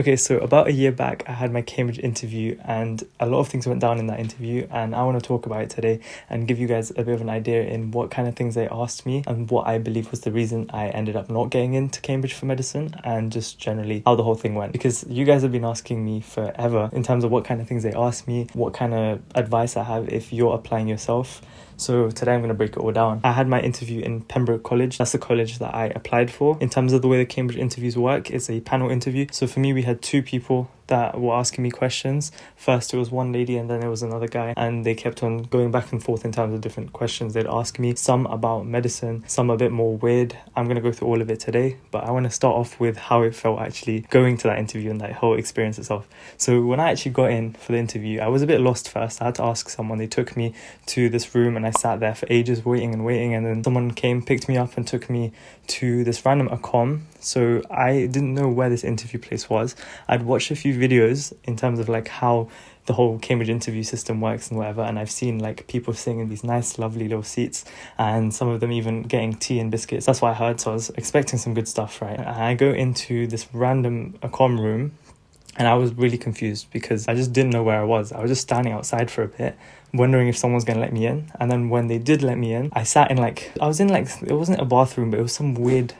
Okay, so about a year back, I had my Cambridge interview, and a lot of things went down in that interview, and I want to talk about it today and give you guys a bit of an idea in what kind of things they asked me and what I believe was the reason I ended up not getting into Cambridge for medicine, and just generally how the whole thing went. Because you guys have been asking me forever in terms of what kind of things they asked me, what kind of advice I have if you're applying yourself. So today I'm going to break it all down. I had my interview in Pembroke College. That's the college that I applied for. In terms of the way the Cambridge interviews work, it's a panel interview. So for me, we had two people that were asking me questions. First, it was one lady and then it was another guy. And they kept on going back and forth in terms of different questions they'd ask me. Some about medicine, some a bit more weird. I'm going to go through all of it today. But I want to start off with how it felt actually going to that interview and that whole experience itself. So when I actually got in for the interview, I was a bit lost first. I had to ask someone. They took me to this room and I sat there for ages waiting. And then someone came, picked me up and took me to this random accom. So I didn't know where this interview place was. I'd watched a few videos in terms of like how the whole Cambridge interview system works and whatever, and I've seen like people sitting in these nice lovely little seats and some of them even getting tea and biscuits. That's what I heard, so I was expecting some good stuff, right? And I go into this random accom room and I was really confused because I just didn't know where I was. I was just standing outside for a bit wondering if someone's going to let me in, and then when they did let me in, I sat in like, I was in like, it wasn't a bathroom but it was some weird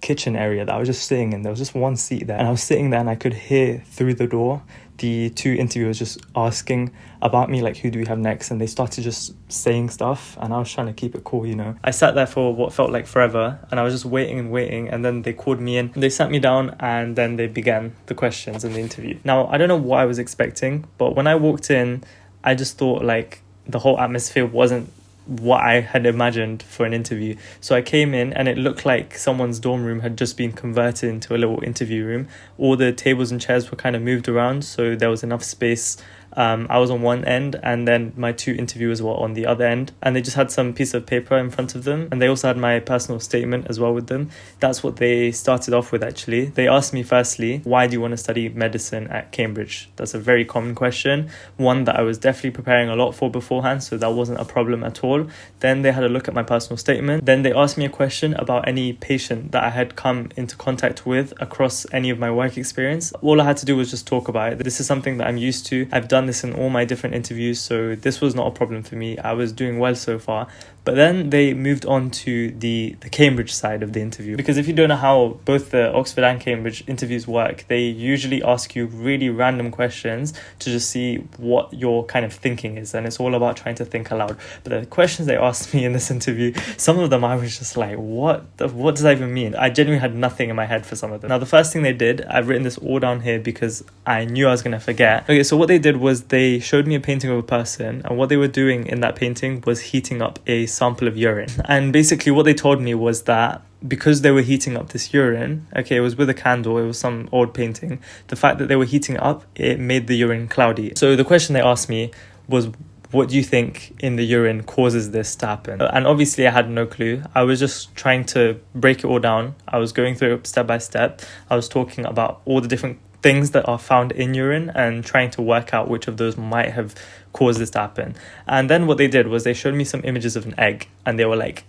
kitchen area that I was just sitting in. There was just one seat there and I was sitting there and I could hear through the door the two interviewers just asking about me, like, who do we have next? And they started just saying stuff and I was trying to keep it cool, you know. I sat there for what felt like forever and I was just waiting and then they called me in. They sat me down and then they began the questions in the interview. Now, I don't know what I was expecting, but when I walked in, I just thought like the whole atmosphere wasn't what I had imagined for an interview. So I came in and it looked like someone's dorm room had just been converted into a little interview room. All the tables and chairs were kind of moved around, so there was enough space. I was on one end and then my two interviewers were on the other end, and they just had some piece of paper in front of them, and they also had my personal statement as well with them. That's what they started off with actually. They asked me firstly, why do you want to study medicine at Cambridge? That's a very common question, one that I was definitely preparing a lot for beforehand, so that wasn't a problem at all. Then they had a look at my personal statement. Then they asked me a question about any patient that I had come into contact with across any of my work experience. All I had to do was just talk about it. This is something that I'm used to. I've done this in all my different interviews, so this was not a problem for me. I was doing well so far. But then they moved on to the Cambridge side of the interview, because if you don't know how both the Oxford and Cambridge interviews work, they usually ask you really random questions to just see what your kind of thinking is, and it's all about trying to think aloud. But the questions they asked me in this interview, some of them I was just like, what does that even mean? I genuinely had nothing in my head for some of them. Now, the first thing they did, I've written this all down here because I knew I was going to forget. Okay, so what they did was they showed me a painting of a person, and what they were doing in that painting was heating up a sample of urine. And basically what they told me was that because they were heating up this urine, okay, it was with a candle, it was some old painting, the fact that they were heating it up, it made the urine cloudy. So the question they asked me was, what do you think in the urine causes this to happen? And obviously I had no clue. I was just trying to break it all down. I was going through it step by step. I was talking about all the different things that are found in urine and trying to work out which of those might have caused this to happen. And then what they did was they showed me some images of an egg and they were like,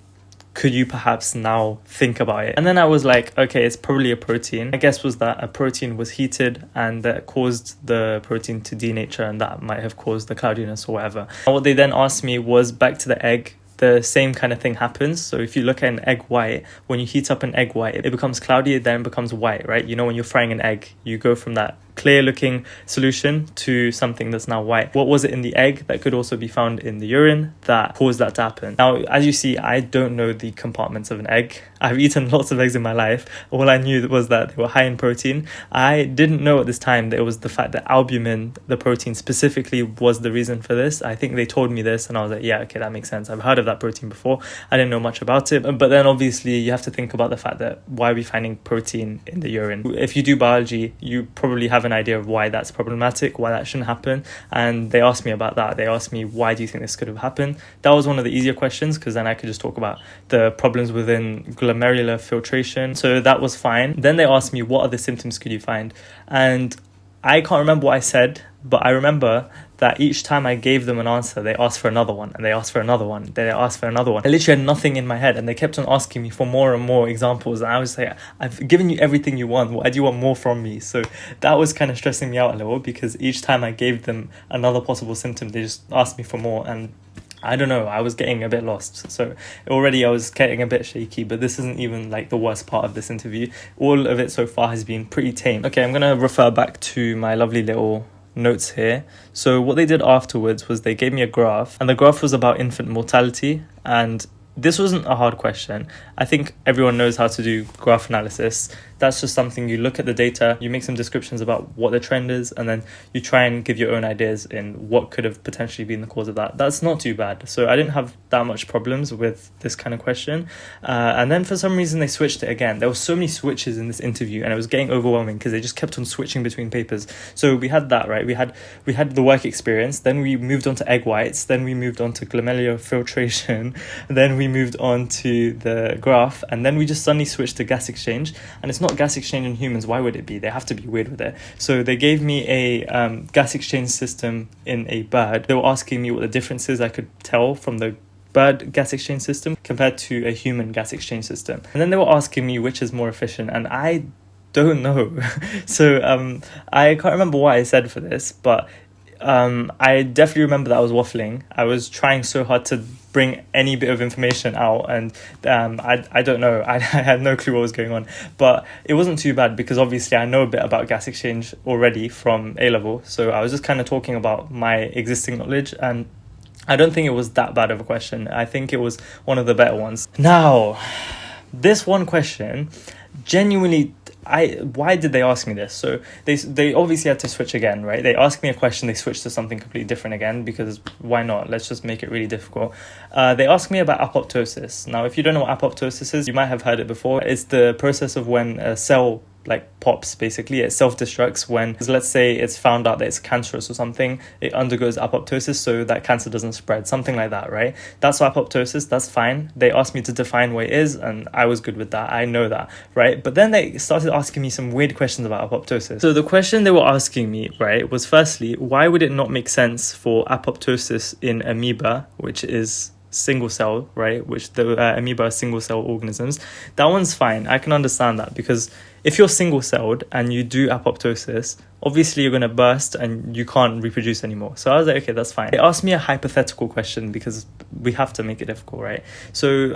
could you perhaps now think about it? And then I was like, okay, it's probably a protein. My guess was that a protein was heated and that caused the protein to denature, and that might have caused the cloudiness or whatever. And what they then asked me was back to the egg. The same kind of thing happens. So if you look at an egg white, when you heat up an egg white, it becomes cloudy, it then becomes white, right? You know, when you're frying an egg, you go from that clear looking solution to something that's now white. What was it in the egg that could also be found in the urine that caused that to happen? Now, as you see, I don't know the compartments of an egg. I've eaten lots of eggs in my life. All I knew was that they were high in protein. I didn't know at this time that it was the fact that albumin, the protein specifically, was the reason for this. I think they told me this and I was like, yeah, okay, that makes sense. I've heard of that protein before. I didn't know much about it. But then obviously you have to think about the fact that why are we finding protein in the urine? If you do biology, you probably have an idea of why that's problematic, why that shouldn't happen. And they asked me about that. They asked me, why do you think this could have happened? That was one of the easier questions, because then I could just talk about the problems within glomerular filtration. So that was fine. Then they asked me, what other symptoms could you find? And I can't remember what I said, but I remember that each time I gave them an answer, they asked for another one, and they asked for another one, then they asked for another one. I literally had nothing in my head, and they kept on asking me for more and more examples, and I was like, I've given you everything you want, why do you want more from me? So that was kind of stressing me out a little, because each time I gave them another possible symptom, they just asked me for more, and I don't know, I was getting a bit lost. So already I was getting a bit shaky, but this isn't even like the worst part of this interview. All of it so far has been pretty tame. Okay, I'm going to refer back to my lovely little notes here. So what they did afterwards was they gave me a graph, and the graph was about infant mortality, and this wasn't a hard question. I think everyone knows how to do graph analysis. That's just something, you look at the data, you make some descriptions about what the trend is, and then you try and give your own ideas in what could have potentially been the cause of that. That's not too bad. So I didn't have that much problems with this kind of question. And then for some reason they switched it again. There were so many switches in this interview, and it was getting overwhelming because they just kept on switching between papers. So we had that, right? We had the work experience, then we moved on to egg whites, then we moved on to glomerular filtration, then we moved on to the graph, and then we just suddenly switched to gas exchange. And it's not gas exchange in humans. Why would it be? They have to be weird with it. So they gave me a gas exchange system in a bird. They were asking me what the difference is I could tell from the bird gas exchange system compared to a human gas exchange system. And then they were asking me which is more efficient, and I don't know. So I can't remember what I said for this, but I definitely remember that I was waffling. I was trying so hard to bring any bit of information out, and I don't know, I had no clue what was going on, but it wasn't too bad because obviously I know a bit about gas exchange already from A-level, so I was just kind of talking about my existing knowledge, and I don't think it was that bad of a question. I think it was one of the better ones. Now, this one question, genuinely, why did they ask me this? So they obviously had to switch again, right? They asked me a question, they switched to something completely different again, because why not? Let's just make it really difficult. They asked me about apoptosis. Now, if you don't know what apoptosis is, you might have heard it before. It's the process of when a cell pops, basically. It self-destructs when, let's say it's found out that it's cancerous or something, it undergoes apoptosis so that cancer doesn't spread, something like that, right? That's apoptosis, that's fine. They asked me to define what it is, and I was good with that. I know that, right? But then they started asking me some weird questions about apoptosis. So the question they were asking me, right, was firstly, why would it not make sense for apoptosis in amoeba, which is single cell, right, which the amoeba are single cell organisms? That one's fine. I can understand that, because if you're single celled and you do apoptosis, obviously you're going to burst and you can't reproduce anymore. So I was like, okay, that's fine. They asked me a hypothetical question because we have to make it difficult, right? So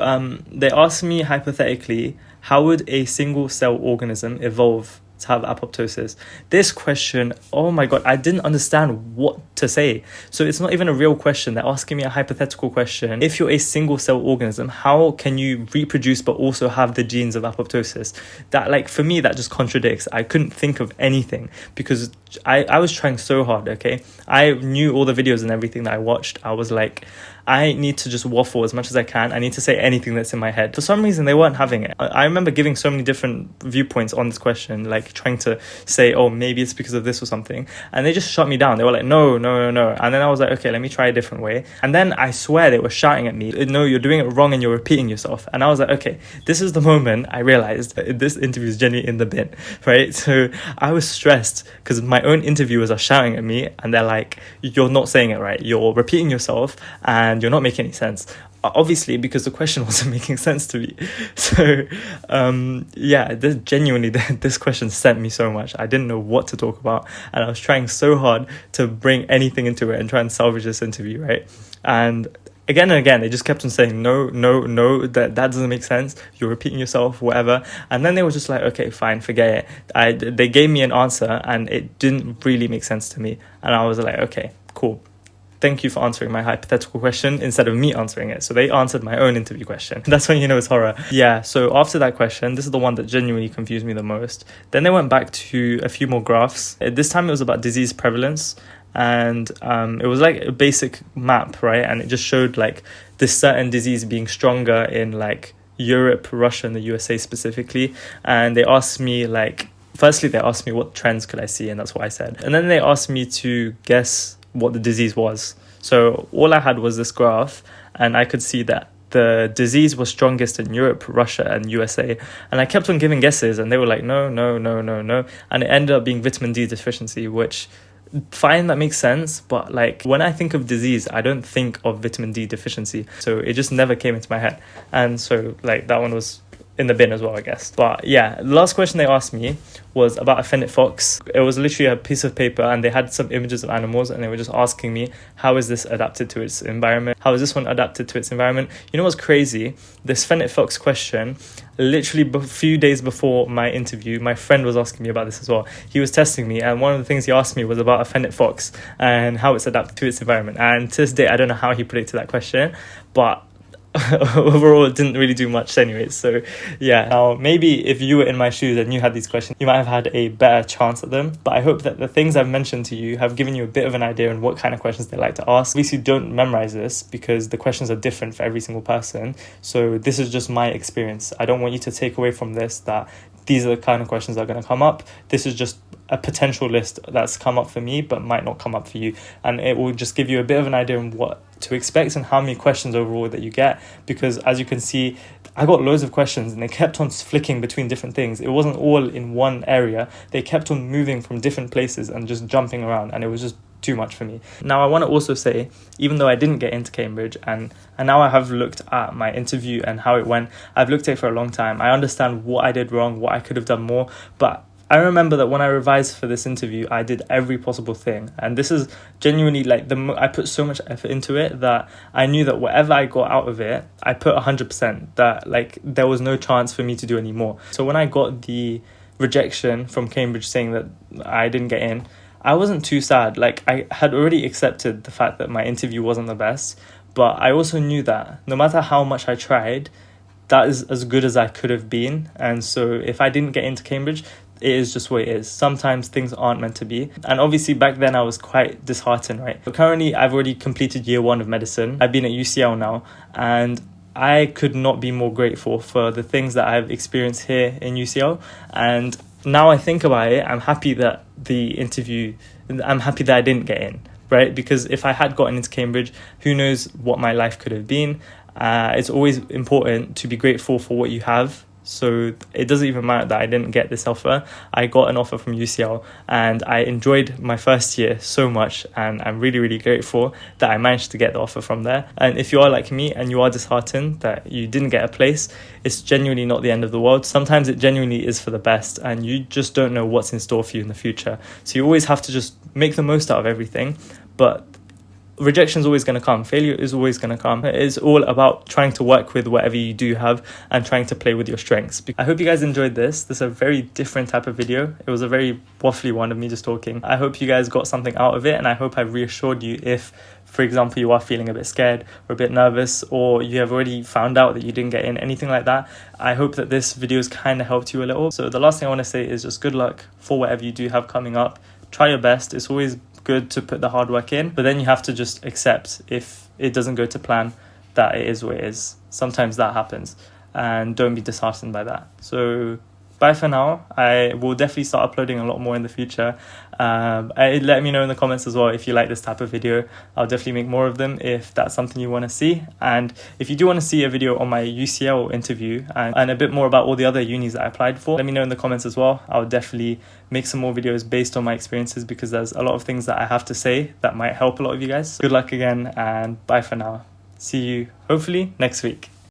they asked me hypothetically, how would a single cell organism evolve to have apoptosis? This question, oh my god, I didn't understand what to say. So it's not even a real question. They're asking me a hypothetical question. If you're a single cell organism, how can you reproduce but also have the genes of apoptosis? That, for me, that just contradicts. I couldn't think of anything because I was trying so hard, okay? I knew all the videos and everything that I watched. I was like, I need to just waffle as much as I can. I need to say anything that's in my head. For some reason, they weren't having it. I remember giving so many different viewpoints on this question, trying to say, oh, maybe it's because of this or something. And they just shut me down. They were like, no. And then I was like, okay, let me try a different way. And then I swear they were shouting at me, no, you're doing it wrong and you're repeating yourself. And I was like, okay, this is the moment I realized that this interview is genuinely in the bin, right? So I was stressed because my own interviewers are shouting at me and they're like, you're not saying it right. You're repeating yourself and you're not making any sense. Obviously, because the question wasn't making sense to me. So this question sent me so much. I didn't know what to talk about, and I was trying so hard to bring anything into it and try and salvage this interview, right? And again and again, they just kept on saying, no, that doesn't make sense. You're repeating yourself, whatever. And then they were just like, okay, fine, forget it. They gave me an answer and it didn't really make sense to me. And I was like, okay, cool. Thank you for answering my hypothetical question instead of me answering it. So they answered my own interview question. That's when you know it's horror. Yeah, so after that question, this is the one that genuinely confused me the most. Then they went back to a few more graphs. This time it was about disease prevalence. And it was like a basic map, right? And it just showed this certain disease being stronger in Europe, Russia, and the USA specifically. And they asked me firstly, they asked me what trends could I see, and that's what I said. And then they asked me to guess what the disease was. So all I had was this graph, and I could see that the disease was strongest in Europe, Russia, and USA. And I kept on giving guesses, and they were like, no. And it ended up being vitamin D deficiency, which fine, that makes sense, but like when I think of disease, I don't think of vitamin D deficiency, so it just never came into my head. And so like that one was in the bin as well, I guess. But yeah, the last question they asked me was about a fennec fox. It was literally a piece of paper and they had some images of animals, and they were just asking me, how is this adapted to its environment? How is this one adapted to its environment? You know what's crazy? This fennec fox question, literally a few days before my interview, my friend was asking me about this as well. He was testing me, and one of the things he asked me was about a fennec fox and how it's adapted to its environment. And to this day, I don't know how he predicted that question, but overall it didn't really do much anyways. So yeah, now maybe if you were in my shoes and you had these questions, you might have had a better chance at them. But I hope that the things I've mentioned to you have given you a bit of an idea on what kind of questions they like to ask. Obviously don't memorize this because the questions are different for every single person, so this is just my experience. I don't want you to take away from this that these are the kind of questions that are going to come up. This is just a potential list that's come up for me but might not come up for you, and it will just give you a bit of an idea on what to expect and how many questions overall that you get. Because as you can see, I got loads of questions and they kept on flicking between different things. It wasn't all in one area. They kept on moving from different places and just jumping around, and it was just too much for me. Now I want to also say, even though I didn't get into Cambridge, and now I have looked at my interview and how it went, I've looked at it for a long time, I understand what I did wrong, what I could have done more, but I remember that when I revised for this interview, I did every possible thing. And this is genuinely like I put so much effort into it that I knew that whatever I got out of it, I put 100%, that like there was no chance for me to do any more. So when I got the rejection from Cambridge saying that I didn't get in, I wasn't too sad. Like I had already accepted the fact that my interview wasn't the best, but I also knew that no matter how much I tried, that is as good as I could have been. And so if I didn't get into Cambridge, it is just what it is. Sometimes things aren't meant to be. And obviously back then I was quite disheartened, right? But currently I've already completed year 1 of medicine. I've been at UCL now, and I could not be more grateful for the things that I've experienced here in UCL. And now I think about it, I'm happy that I'm happy that I didn't get in, right? Because if I had gotten into Cambridge, who knows what my life could have been. It's always important to be grateful for what you have. So it doesn't even matter that I didn't get this offer. I got an offer from UCL and I enjoyed my first year so much, and I'm really, really grateful that I managed to get the offer from there. And if you are like me and you are disheartened that you didn't get a place, it's genuinely not the end of the world. Sometimes it genuinely is for the best, and you just don't know what's in store for you in the future. So you always have to just make the most out of everything. But rejection is always going to come. Failure is always going to come. It's all about trying to work with whatever you do have and trying to play with your strengths. I hope you guys enjoyed this. This is a very different type of video. It was a very waffly one of me just talking. I hope you guys got something out of it, and I hope I've reassured you if, for example, you are feeling a bit scared or a bit nervous, or you have already found out that you didn't get in, anything like that. I hope that this video has kind of helped you a little. So the last thing I want to say is just good luck for whatever you do have coming up. Try your best. It's always good to put the hard work in, but then you have to just accept if it doesn't go to plan, that it is what it is. Sometimes that happens, and don't be disheartened by that. So bye for now. I will definitely start uploading a lot more in the future. Let me know in the comments as well if you like this type of video. I'll definitely make more of them if that's something you want to see. And if you do want to see a video on my UCL interview and a bit more about all the other unis that I applied for, let me know in the comments as well. I'll definitely make some more videos based on my experiences, because there's a lot of things that I have to say that might help a lot of you guys. Good luck again, and bye for now. See you hopefully next week.